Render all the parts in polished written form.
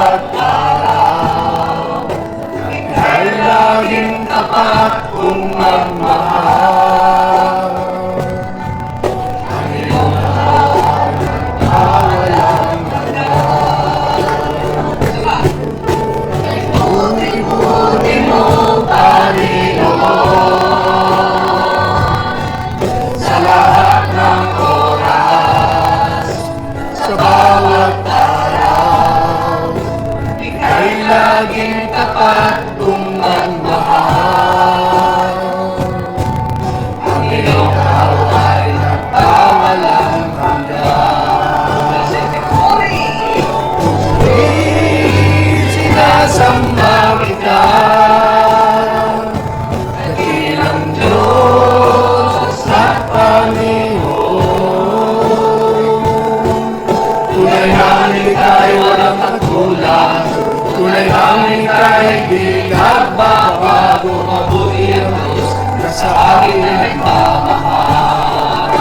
bawat araw. Ika'y laging tapat kong magmahal. Ang iyong kawan ay walang hanggan. Ay buti-buti mo, Panginoon, sa lahat ng oras, sa bawat araw. Ika'y laging tapat kong magmahal. Ang iyong kawan ay walang hanggan. Sinasamba kita, dakilang Diyos at Panginoon. Tunay ang ika'y walang katulad, tunay ang ika'y di nagbabago. Mabuti ang Diyos na sa akin ay mamahal.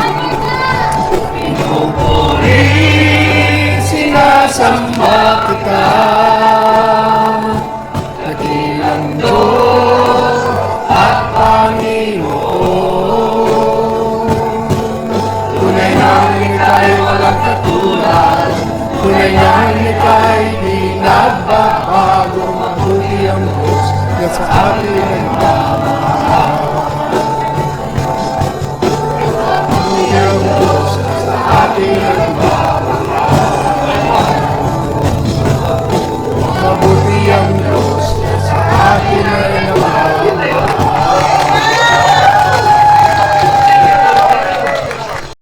Pinupuri, sinasamba kita,